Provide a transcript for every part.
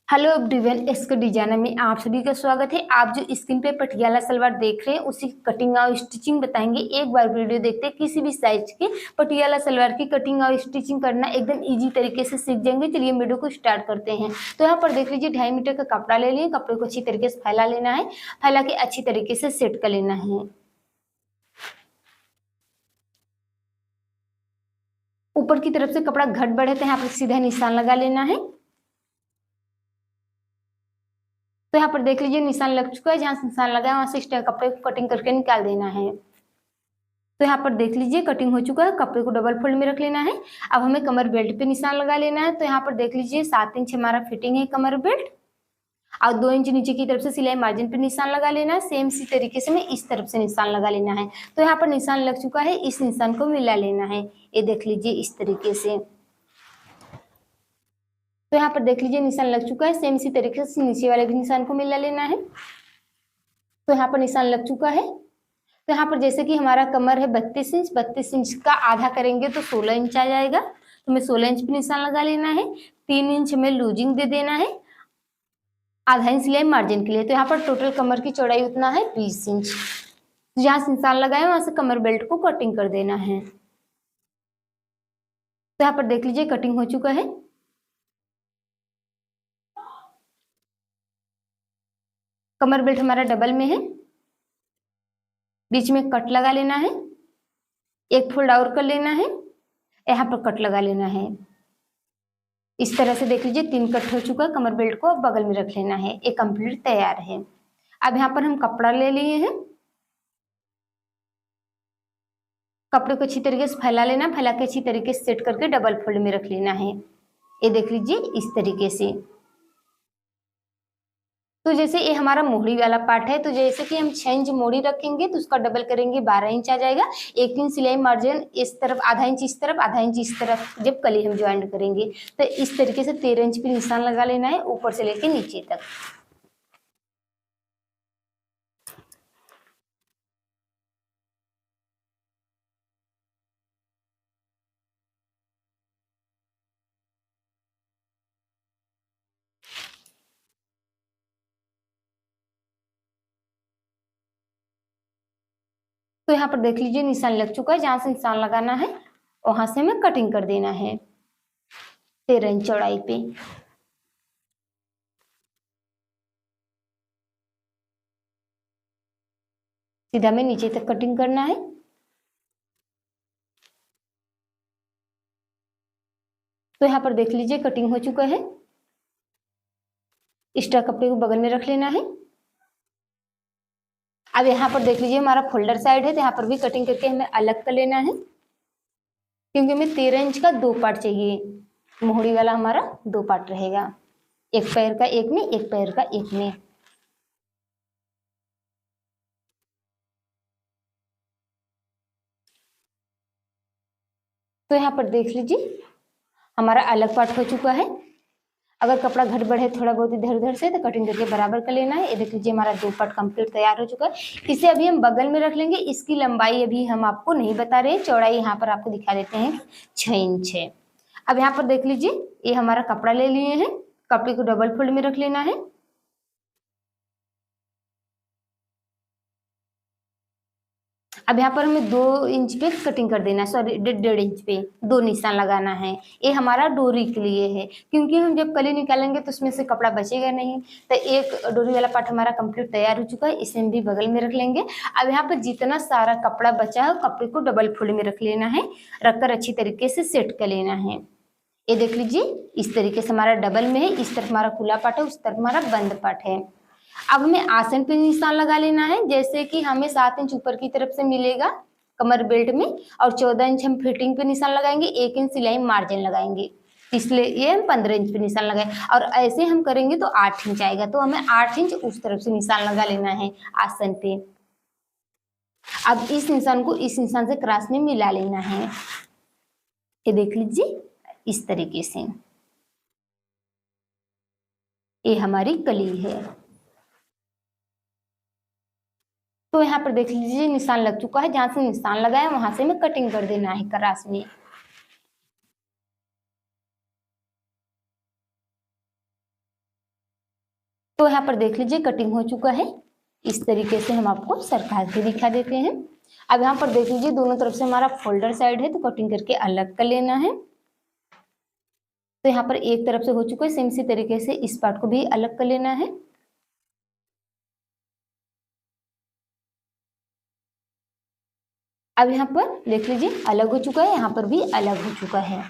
Hello everyone, इसके designer में आप सभी का स्वागत है। आप जो स्क्रीन पे पटियाला सलवार देख रहे हैं उसी कटिंग और स्टिचिंग बताएंगे। एक बार वीडियो देखते हैं, किसी भी साइज के पटियाला सलवार की कटिंग और स्टिचिंग करना एकदम इजी तरीके से सीख जाएंगे। चलिए वीडियो को स्टार्ट करते हैं। तो यहाँ पर देख लीजिए 2.5 मीटर का कपड़ा ले लिए। कपड़े को अच्छी तरीके से फैला लेना है, फैला के अच्छी तरीके से सेट कर लेना है। ऊपर की तरफ से कपड़ा घट बढ़े तो यहाँ पर सीधा निशान लगा लेना है। तो यहाँ पर देख लीजिए निशान लग चुका है। जहाँ से निशान लगा है वहां से एक्स्ट्रा कपड़े को कटिंग करके निकाल देना है। तो यहाँ पर देख लीजिए कटिंग हो चुका है। कपड़े को डबल फोल्ड में रख लेना है। अब हमें कमर बेल्ट पे निशान लगा लेना है। तो यहाँ पर देख लीजिए 7 इंच हमारा फिटिंग है कमर बेल्ट, और 2 इंच नीचे की तरफ से सिलाई मार्जिन पे निशान लगा लेना है। सेम इसी तरीके से हमें इस तरफ से निशान लगा लेना है। तो यहाँ पर निशान लग चुका है, इस निशान को मिला लेना है। ये देख लीजिए इस तरीके से। तो यहाँ पर देख लीजिए निशान लग चुका है। सेम इसी तरीके से नीचे वाले भी निशान को मिला लेना है। तो यहाँ पर निशान लग चुका है। तो यहाँ पर जैसे कि हमारा कमर है 32 इंच, 32 इंच का आधा करेंगे तो 16 इंच आ जाएगा। तो हमें 16 इंच पे निशान लगा लेना है। 3 इंच हमें लूजिंग दे देना है, आधा इंच सिलाई मार्जिन के लिए। तो यहाँ पर टोटल कमर की चौड़ाई उतना है 20 इंच। जहाँ से निशान लगाए वहां से कमर बेल्ट को कटिंग कर देना है। तो यहाँ पर देख लीजिए कटिंग हो चुका है। कमर बेल्ट हमारा डबल में है। बीच में कट लगा लेना है, एक फोल्ड और कर लेना है, यहाँ पर कट लगा लेना है। इस तरह से देख लीजिए 3 कट हो चुका है। कमर बेल्ट को बगल में रख लेना है। ये कंप्लीट तैयार है। अब यहाँ पर हम कपड़ा ले लिए हैं। कपड़े को अच्छी तरीके से फैला लेना, फैला के अच्छी तरीके से सेट करके डबल फोल्ड में रख लेना है। ये देख लीजिए इस तरीके से। तो जैसे ये हमारा मोहरी वाला पार्ट है, तो जैसे कि हम 6 इंच मोहरी रखेंगे तो उसका डबल करेंगे 12 इंच आ जाएगा। 1 इंच सिलाई मार्जिन इस तरफ, आधा इंच इस तरफ, आधा इंच इस तरफ जब कली हम ज्वाइंट करेंगे। तो इस तरीके से 13 इंच पे निशान लगा लेना है, ऊपर से लेके नीचे तक। तो यहाँ पर देख लीजिए निशान लग चुका है। जहां से निशान लगाना है वहां से हमें कटिंग कर देना है 13 इंच चौड़ाई पे। सीधा में नीचे तक कटिंग करना है। तो यहाँ पर देख लीजिए कटिंग हो चुका है। एक्स्ट्रा कपड़े को बगल में रख लेना है। अब यहाँ पर देख लीजिए हमारा फोल्डर साइड है, तो यहाँ पर भी कटिंग करके हमें अलग कर लेना है, क्योंकि हमें 13 इंच का 2 पार्ट चाहिए। मोहरी वाला हमारा 2 पार्ट रहेगा, एक पैर का एक में, एक पैर का एक में। तो यहाँ पर देख लीजिए हमारा अलग पार्ट हो चुका है। अगर कपड़ा घट बढ़े थोड़ा बहुत इधर उधर से तो कटिंग करके बराबर कर लेना है। ये देख लीजिए हमारा 2 पार्ट कंप्लीट तैयार हो चुका है। इसे अभी हम बगल में रख लेंगे। इसकी लंबाई अभी हम आपको नहीं बता रहे, चौड़ाई यहाँ पर आपको दिखा देते हैं 6 इंच है। अब यहाँ पर देख लीजिए ये हमारा कपड़ा ले लिए हैं। कपड़े को डबल फोल्ड में रख लेना है। अब यहाँ पर हमें 2 इंच पे कटिंग कर देना है, सॉरी 1.5 इंच पे 2 निशान लगाना है। ये हमारा डोरी के लिए है, क्योंकि हम जब कली निकालेंगे तो उसमें से कपड़ा बचेगा नहीं। तो एक डोरी वाला पार्ट हमारा कंप्लीट तैयार हो चुका है। इसे हम भी बगल में रख लेंगे। अब यहाँ पर जितना सारा कपड़ा बचा है कपड़े को डबल फोल्ड में रख लेना है, रखकर अच्छी तरीके से सेट कर लेना है। ये देख लीजिए इस तरीके से हमारा डबल में है। इस तरफ हमारा खुला पार्ट है, उस तरफ हमारा बंद पार्ट है। अब हमें आसन पे निशान लगा लेना है। जैसे कि हमें 7 इंच ऊपर की तरफ से मिलेगा कमर बेल्ट में, और 14 इंच हम फिटिंग पे निशान लगाएंगे, 1 इंच सिलाई मार्जिन लगाएंगे, इसलिए ये हम 15 इंच पे निशान लगाए। और ऐसे हम करेंगे तो 8 इंच आएगा। तो हमें 8 इंच उस तरफ से निशान लगा लेना है आसन पे। अब इस निशान को इस निशान से क्रॉस में मिला लेना है। ये देख लीजिए इस तरीके से। ये हमारी कली है। तो यहाँ पर देख लीजिए निशान लग चुका है। जहां से निशान लगाया वहां से हमें कटिंग कर देना है क्रॉस में। तो यहाँ पर देख लीजिए कटिंग हो चुका है। इस तरीके से हम आपको सरका के दिखा देते हैं। अब यहाँ पर देख लीजिए दोनों तरफ से हमारा फोल्डर साइड है, तो कटिंग करके अलग कर लेना है। तो यहाँ पर एक तरफ से हो चुका है, सेम इसी तरीके से इस पार्ट को भी अलग कर लेना है। अब यहाँ पर देख लीजिए अलग हो चुका है, यहाँ पर भी अलग हो चुका है।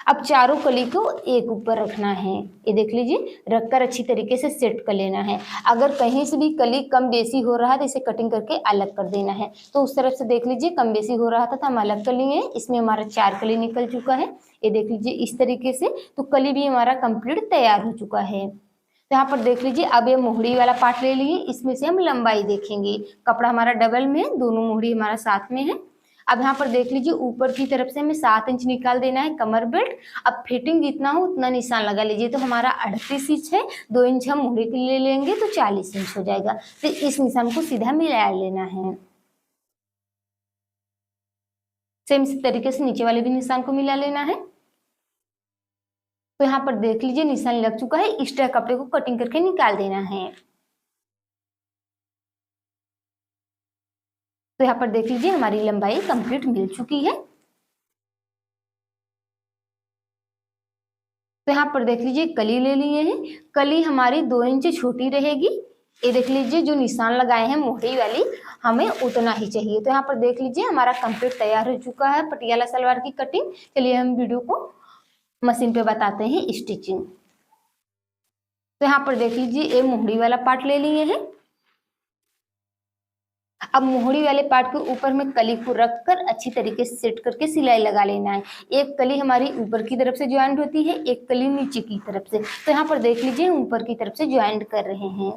अब चारों कली को एक ऊपर रखना है, ये देख लीजिए, रखकर अच्छी तरीके से सेट कर लेना है। अगर कहीं से भी कली कम बेसी हो रहा है तो इसे कटिंग करके अलग कर देना है। तो उस तरफ से देख लीजिए कम बेसी हो रहा था तो हम अलग कर लिए हैं। इसमें हमारा 4 कली निकल चुका है, ये देख लीजिए इस तरीके से। तो कली भी हमारा कंप्लीट तैयार हो चुका है। तो यहाँ पर देख लीजिए अब ये मोहड़ी वाला पार्ट ले लिए, इसमें से हम लंबाई देखेंगे। कपड़ा हमारा डबल में, दोनों मोहड़ी हमारा साथ में है। अब यहाँ पर देख लीजिए ऊपर की तरफ से हमें 7 इंच निकाल देना है कमर बेल्ट। अब फिटिंग जितना हो उतना निशान लगा लीजिए। तो हमारा 38 इंच है, 2 इंच हम मोहड़ी के लिए लेंगे तो 40 इंच हो जाएगा। तो इस निशान को सीधा मिला लेना है। सेम इसी तरीके से नीचे वाले भी निशान को मिला लेना है। तो यहाँ पर देख लीजिए निशान लग चुका है। एक्स्ट्रा कपड़े को कटिंग करके निकाल देना है। तो यहाँ पर देख लीजिए हमारी लंबाई कंप्लीट मिल चुकी है। तो यहाँ पर देख लीजिए कली ले लिए हैं, कली हमारी 2 इंच छोटी रहेगी। ये देख लीजिए जो निशान लगाए हैं मोहड़ी वाली हमें उतना ही चाहिए। तो यहाँ पर देख लीजिए हमारा कंप्लीट तैयार हो चुका है पटियाला सलवार की कटिंग। चलिए हम वीडियो को मशीन पे बताते हैं स्टिचिंग। तो यहाँ पर देख लीजिए ये मोहड़ी वाला पार्ट ले लिए हैं। अब मोहड़ी वाले पार्ट के ऊपर में कली को रखकर अच्छी तरीके से सेट करके सिलाई लगा लेना है। एक कली हमारी ऊपर की तरफ से ज्वाइंट होती है, एक कली नीचे की तरफ से। तो यहाँ पर देख लीजिए हम ऊपर की तरफ से ज्वाइंट कर रहे हैं।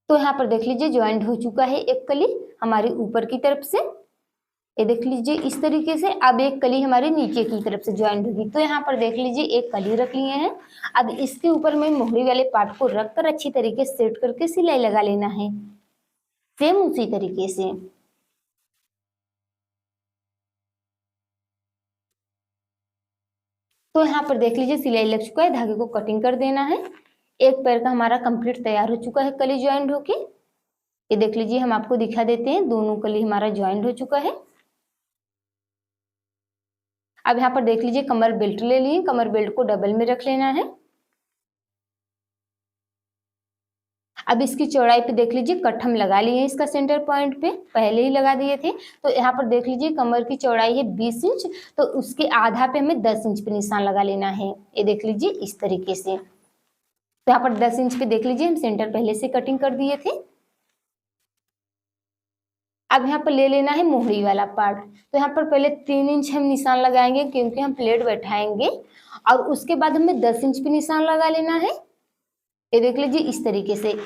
तो यहाँ पर देख लीजिए ज्वाइंट हो चुका है एक कली हमारी ऊपर की तरफ से। ये देख लीजिए इस तरीके से। अब एक कली हमारी नीचे की तरफ से ज्वाइंट होगी। तो यहाँ पर देख लीजिए एक कली रख लिए हैं। अब इसके ऊपर में मोहड़ी वाले पार्ट को रखकर अच्छी तरीके से सेट करके सिलाई लगा लेना है, सेम उसी तरीके से। तो यहाँ पर देख लीजिए सिलाई लग चुका है, धागे को कटिंग कर देना है। एक पैर का हमारा कंप्लीट तैयार हो चुका है कली ज्वाइंट होके। ये देख लीजिए हम आपको दिखा देते हैं, दोनों कली हमारा ज्वाइंट हो चुका है। अब यहाँ पर देख लीजिए कमर बेल्ट ले लिए, कमर बेल्ट को डबल में रख लेना है। अब इसकी चौड़ाई पे देख लीजिए कट हम लगा लिए हैं, इसका सेंटर पॉइंट पे पहले ही लगा दिए थे। तो यहाँ पर देख लीजिए कमर की चौड़ाई है 20 इंच, तो उसके आधा पे हमें 10 इंच पे निशान लगा लेना है। ये देख लीजिए इस तरीके से। तो यहाँ पर 10 इंच पे देख लीजिए हम सेंटर पहले से कटिंग कर दिए थे। अब यहाँ पर ले लेना है मोहड़ी वाला पार्ट। तो यहाँ पर पहले 3 इंच हम निशान लगाएंगे क्योंकि हम प्लेट बैठाएंगे, और उसके बाद हमें 10 इंच पे निशान लगा लेना है। ये देख लीजिए इस तरीके से।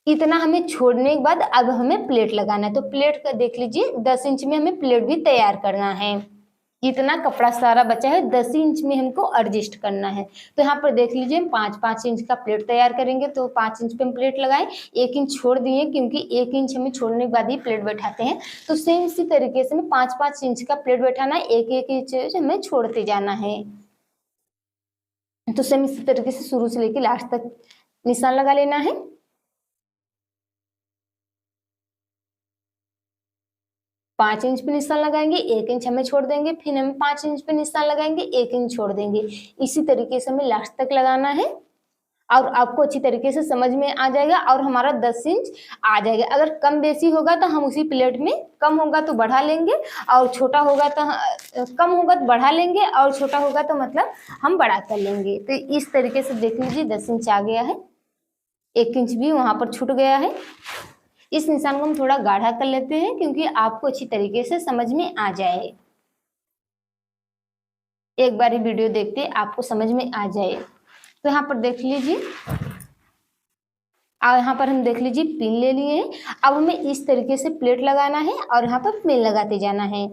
इतना हमें छोड़ने के बाद अब हमें प्लेट लगाना है। तो प्लेट का देख लीजिए 10 इंच में हमें प्लेट भी तैयार करना है। जितना कपड़ा सारा बचा है 10 इंच में हमको एडजस्ट करना है। तो यहाँ पर देख लीजिए हम 5-5 इंच का प्लेट तैयार करेंगे। तो 5 इंच पे हम प्लेट लगाएं, 1 इंच छोड़ दिए क्योंकि 1 इंच हमें छोड़ने के बाद ही प्लेट बैठाते हैं। तो सेम इसी तरीके से हमें 5-5 इंच का प्लेट बैठाना है, 1-1 इंच हमें छोड़ते जाना है। तो सेम इसी तरीके से शुरू से लेकर लास्ट तक निशान लगा लेना है। 5 इंच पे निशान लगाएंगे, 1 इंच हमें छोड़ देंगे, फिर हम 5 इंच पे निशान लगाएंगे, 1 इंच छोड़ देंगे। इसी तरीके से हमें लास्ट तक लगाना है और आपको अच्छी तरीके से समझ में आ जाएगा और हमारा 10 इंच आ जाएगा। अगर कम बेसी होगा तो हम उसी प्लेट में, कम होगा तो बढ़ा लेंगे और छोटा होगा तो कम होगा तो बढ़ा लेंगे और छोटा होगा तो मतलब हम बड़ा कर लेंगे। तो इस तरीके से देख लीजिए 10 इंच आ गया है, 1 इंच भी वहां पर छूट गया है। इस निशान को हम थोड़ा गाढ़ा कर लेते हैं क्योंकि आपको अच्छी तरीके से समझ में आ जाए। एक बार ही वीडियो देखते आपको समझ में आ जाए। तो यहाँ पर देख लीजिए, और यहाँ पर हम देख लीजिए पिन ले लिए हैं। अब हमें इस तरीके से प्लेट लगाना है और यहाँ पर पिन लगाते जाना है।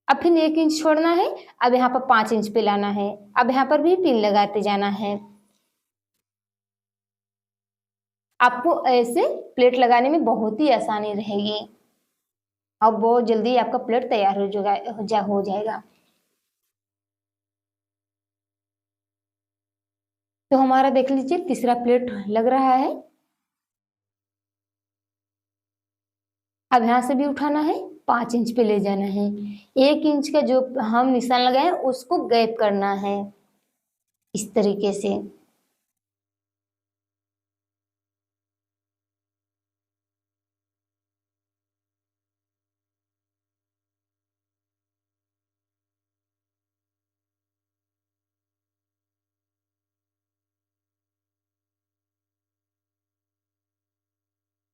अब फिर 1 इंच छोड़ना है। अब यहाँ पर 5 इंच पे लाना है। अब यहाँ पर भी पिन लगाते जाना है। आपको ऐसे प्लेट लगाने में बहुत ही आसानी रहेगी और बहुत जल्दी आपका प्लेट तैयार हो जाएगा। तो हमारा देख लीजिए तीसरा प्लेट लग रहा है। अब यहाँ से भी उठाना है, 5 इंच पे ले जाना है। 1 इंच का जो हम निशान लगाए उसको गैप करना है इस तरीके से।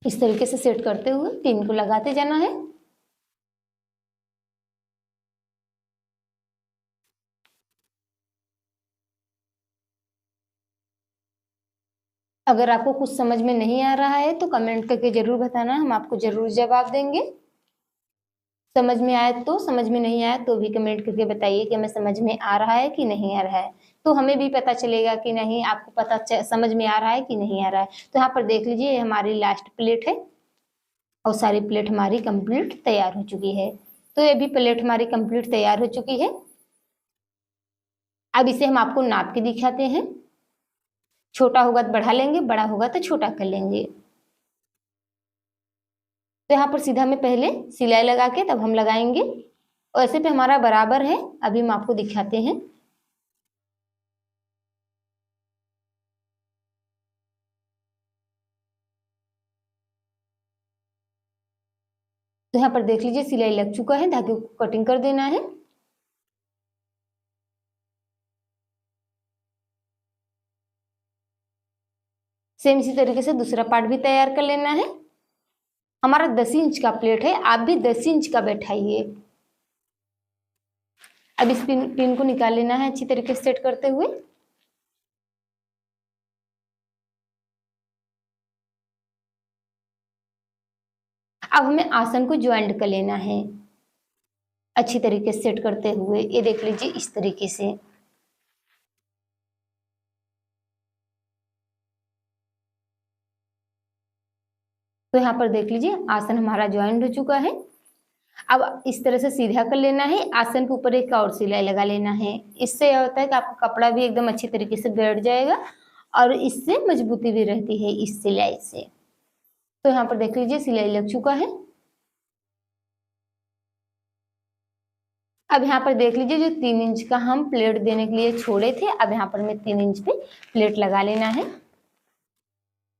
इस तरीके से सेट करते हुए पिन को लगाते जाना है। अगर आपको कुछ समझ में नहीं आ रहा है तो कमेंट करके जरूर बताना, हम आपको जरूर जवाब देंगे। समझ में आए तो, समझ में नहीं आया तो भी कमेंट करके बताइए कि हमें समझ में आ रहा है कि नहीं आ रहा है, तो हमें भी पता चलेगा कि नहीं आपको समझ में आ रहा है कि नहीं आ रहा है। तो यहाँ पर देख लीजिए हमारी लास्ट प्लेट है और सारी प्लेट हमारी कंप्लीट तैयार हो चुकी है। तो ये भी प्लेट हमारी कंप्लीट तैयार हो चुकी है। अब इसे हम आपको नाप के दिखाते हैं। छोटा होगा तो बढ़ा लेंगे, बड़ा होगा तो छोटा कर लेंगे। तो यहाँ पर सीधा में पहले सिलाई लगा के तब हम लगाएंगे और ऐसे पे हमारा बराबर है। अभी हम आपको दिखाते हैं। तो यहाँ पर देख लीजिए सिलाई लग चुका है, धागे को कटिंग कर देना है। सेम इसी तरीके से दूसरा पार्ट भी तैयार कर लेना है। हमारा 10 इंच का प्लेट है, आप भी 10 इंच का बैठाइए। अब इस पिन को निकाल लेना है अच्छी तरीके से सेट करते हुए। अब हमें आसन को ज्वाइंट कर लेना है अच्छी तरीके से सेट करते हुए। ये देख लीजिए इस तरीके से। तो यहाँ पर देख लीजिए आसन हमारा ज्वाइंट हो चुका है। अब इस तरह से सीधा कर लेना है, आसन के ऊपर एक और सिलाई लगा लेना है। इससे यह होता है कि आपका कपड़ा भी एकदम अच्छी तरीके से बैठ जाएगा और इससे मजबूती भी रहती है इस सिलाई से। तो यहाँ पर देख लीजिए सिलाई लग चुका है। अब यहाँ पर देख लीजिए जो 3 इंच का हम प्लेट देने के लिए छोड़े थे, अब यहाँ पर हमें 3 इंच पे प्लेट लगा लेना है।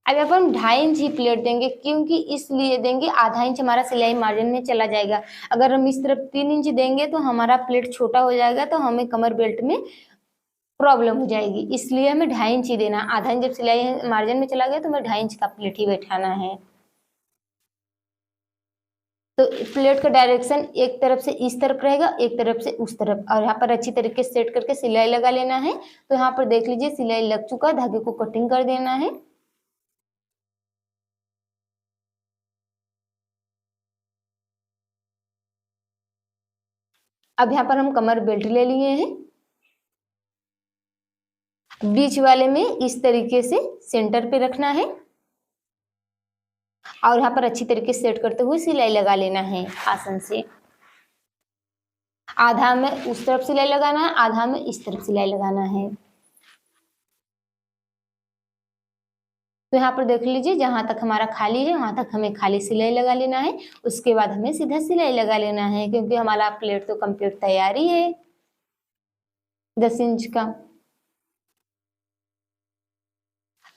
अब यहाँ पर हम 2.5 इंच ही प्लेट देंगे, क्योंकि इसलिए देंगे आधा इंच हमारा सिलाई मार्जिन में चला जाएगा। अगर हम इस तरफ 3 इंच देंगे तो हमारा प्लेट छोटा हो जाएगा, तो हमें कमर बेल्ट में प्रॉब्लम हो जाएगी। इसलिए हमें 2.5 इंच ही देना। आधा इंच जब सिलाई मार्जिन में चला गया तो हमें 2.5 इंच का प्लेट ही बैठाना है। तो प्लेट का डायरेक्शन एक तरफ से इस तरफ रहेगा, एक तरफ से उस तरफ, और यहाँ पर अच्छी तरीके से सेट करके सिलाई लगा लेना है। तो यहाँ पर देख लीजिए सिलाई लग चुका है, धागे को कटिंग कर देना है। अब यहाँ पर हम कमर बेल्ट ले लिए हैं, बीच वाले में इस तरीके से सेंटर पे रखना है और यहाँ पर अच्छी तरीके से सेट करते हुए सिलाई लगा लेना है आसन से। आधा में उस तरफ सिलाई लगाना है, आधा में इस तरफ सिलाई लगाना है। तो यहाँ पर देख लीजिए जहां तक हमारा खाली है वहां तक हमें खाली सिलाई लगा लेना है। उसके बाद हमें सीधा सिलाई लगा लेना है, क्योंकि हमारा प्लेट तो कंप्लीट तैयार ही है 10 इंच का।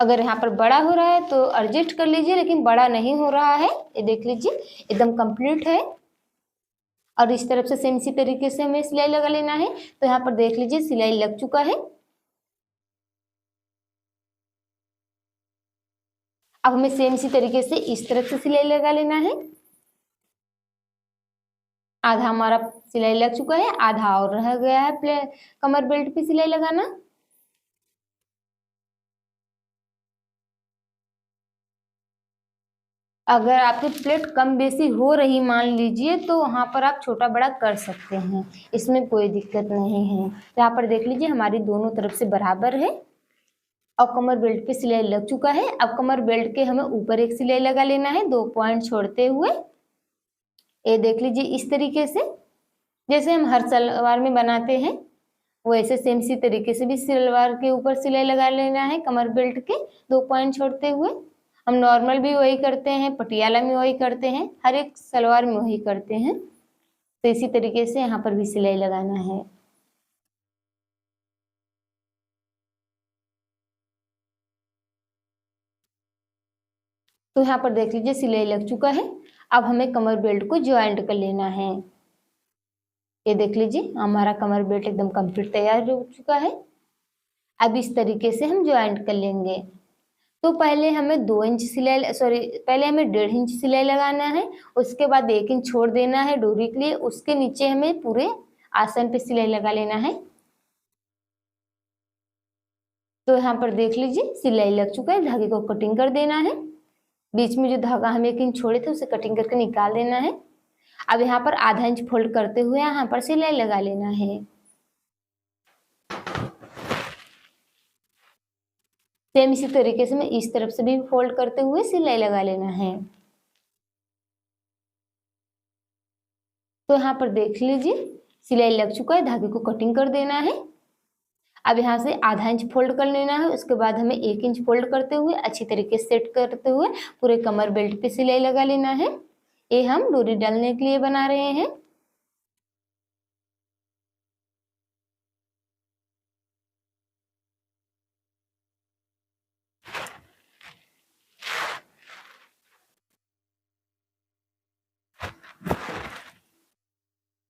अगर यहाँ पर बड़ा हो रहा है तो एडजस्ट कर लीजिए, लेकिन बड़ा नहीं हो रहा है। ये देख लीजिए एकदम कंप्लीट है। और इस तरफ से सेम इसी तरीके से हमें सिलाई लगा लेना है। तो यहाँ पर देख लीजिए सिलाई लग चुका है। अब हमें सेम इसी तरीके से इस तरफ से सिलाई लगा लेना है। आधा हमारा सिलाई लग चुका है, आधा और रह गया है कमर बेल्ट पे सिलाई लगाना। अगर आपकी प्लेट कम बेसी हो रही मान लीजिए, तो वहां पर आप छोटा बड़ा कर सकते हैं, इसमें कोई दिक्कत नहीं है। तो यहाँ पर देख लीजिए हमारी दोनों तरफ से बराबर है। अब कमर बेल्ट पे सिलाई लग चुका है। अब कमर बेल्ट के हमें ऊपर एक सिलाई लगा लेना है 2 पॉइंट छोड़ते हुए। ये देख लीजिए इस तरीके से, जैसे हम हर सलवार में बनाते हैं वैसे सेम इसी तरीके से भी सलवार के ऊपर सिलाई लगा लेना है कमर बेल्ट के 2 पॉइंट छोड़ते हुए। हम नॉर्मल भी वही करते हैं, पटियाला में वही करते हैं, हर एक सलवार में वही करते हैं। तो इसी तरीके से यहाँ पर भी सिलाई लगाना है। तो यहाँ पर देख लीजिए सिलाई लग चुका है। अब हमें कमर बेल्ट को ज्वाइंट कर लेना है। ये देख लीजिए हमारा कमर बेल्ट एकदम कंप्लीट तैयार हो चुका है। अब इस तरीके से हम ज्वाइंट कर लेंगे। तो पहले हमें 2 इंच सिलाई पहले हमें 1.5 इंच सिलाई लगाना है, उसके बाद 1 इंच छोड़ देना है डोरी के लिए, उसके नीचे हमें पूरे आसन पे सिलाई लगा लेना है। तो यहाँ पर देख लीजिए सिलाई लग चुका है, धागे को कटिंग कर देना है। बीच में जो धागा हम 1 इंच छोड़े थे उसे कटिंग करके निकाल देना है। अब यहाँ पर आधा इंच फोल्ड करते हुए यहाँ पर सिलाई लगा लेना है। सेम इसी तरीके से मैं इस तरफ से भी फोल्ड करते हुए सिलाई लगा लेना है। तो यहाँ पर देख लीजिए सिलाई लग चुका है, धागे को कटिंग कर देना है। अब यहाँ से आधा इंच फोल्ड कर लेना है, उसके बाद हमें 1 इंच फोल्ड करते हुए अच्छी तरीके से सेट करते हुए पूरे कमर बेल्ट पे सिलाई लगा लेना है। ये हम डोरी डालने के लिए बना रहे हैं।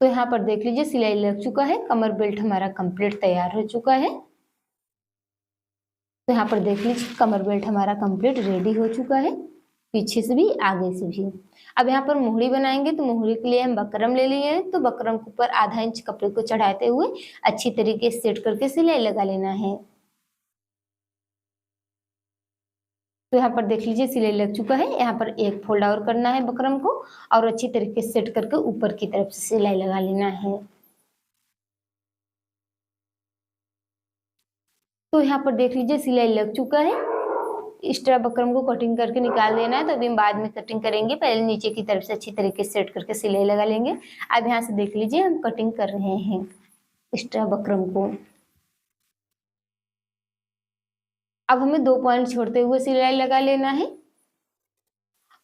तो यहाँ पर देख लीजिए सिलाई लग चुका है, कमर बेल्ट हमारा कंप्लीट तैयार हो चुका है। तो यहाँ पर देख लीजिए कमर बेल्ट हमारा कंप्लीट रेडी हो चुका है, पीछे से भी आगे से भी। अब यहाँ पर मोहरी बनाएंगे, तो मोहरी के लिए हम बकरम ले लिए हैं। तो बकरम के ऊपर आधा इंच कपड़े को चढ़ाते हुए अच्छी तरीके से सेट करके सिलाई लगा लेना है। तो यहाँ पर देख लीजिए सिलाई लग चुका है। यहाँ पर एक फोल्ड और करना है बकरम को और अच्छी तरीके से सेट करके ऊपर की तरफ से सिलाई लगा लेना है। तो यहाँ पर देख लीजिए सिलाई लग चुका है। एक्स्ट्रा बकरम को कटिंग करके निकाल देना है, तो अभी हम बाद में कटिंग करेंगे। पहले नीचे की तरफ से अच्छी तरीके से सेट करके सिलाई लगा लेंगे। अब यहाँ से देख लीजिए हम कटिंग कर रहे हैं एक्स्ट्रा बकरम को। अब हमें 2 पॉइंट छोड़ते हुए सिलाई लगा लेना है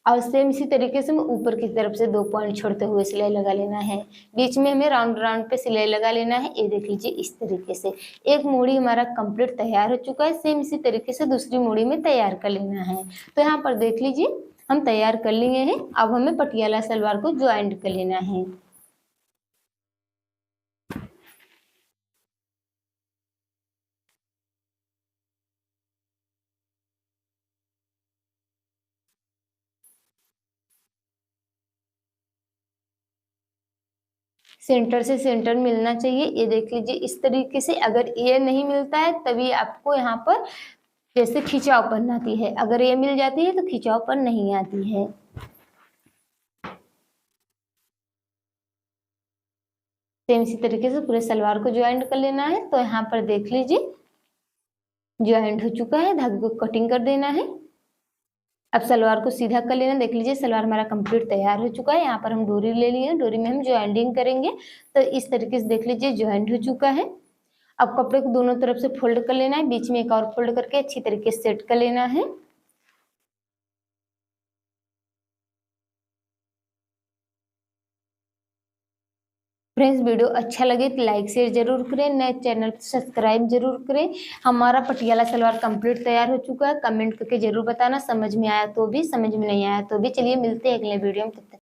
और सेम इसी तरीके से ऊपर की तरफ से 2 पॉइंट छोड़ते हुए सिलाई लगा लेना है। बीच में हमें राउंड राउंड पे सिलाई लगा लेना है। ये देख लीजिए इस तरीके से एक मूड़ी हमारा कंप्लीट तैयार हो चुका है। सेम इसी तरीके से दूसरी मूड़ी में तैयार कर लेना है। तो यहाँ पर देख लीजिए हम तैयार कर लिए हैं। अब हमें पटियाला सलवार को ज्वाइंट कर लेना है। सेंटर से सेंटर मिलना चाहिए। ये देख लीजिए इस तरीके से। अगर ये नहीं मिलता है तभी आपको यहाँ पर जैसे खिंचावपन आती है, अगर ये मिल जाती है तो खिंचावपन नहीं आती है। सेम इसी तरीके से पूरे सलवार को ज्वाइंट कर लेना है। तो यहाँ पर देख लीजिए ज्वाइंट हो चुका है, धागे को कटिंग कर देना है। अब सलवार को सीधा कर लेना। देख लीजिए सलवार हमारा कंप्लीट तैयार हो चुका है। यहाँ पर हम डोरी ले लिए हैं, डोरी में हम ज्वाइंटिंग करेंगे। तो इस तरीके से देख लीजिए ज्वाइंट हो चुका है। अब कपड़े को दोनों तरफ से फोल्ड कर लेना है, बीच में एक और फोल्ड करके अच्छी तरीके से सेट कर लेना है। फ्रेंड्स वीडियो अच्छा लगे तो लाइक शेयर जरूर करें, नए चैनल को सब्सक्राइब जरूर करें। हमारा पटियाला सलवार कंप्लीट तैयार हो चुका है। कमेंट करके जरूर बताना समझ में आया तो भी, समझ में नहीं आया तो भी। चलिए मिलते हैं अगले वीडियो में, तब तक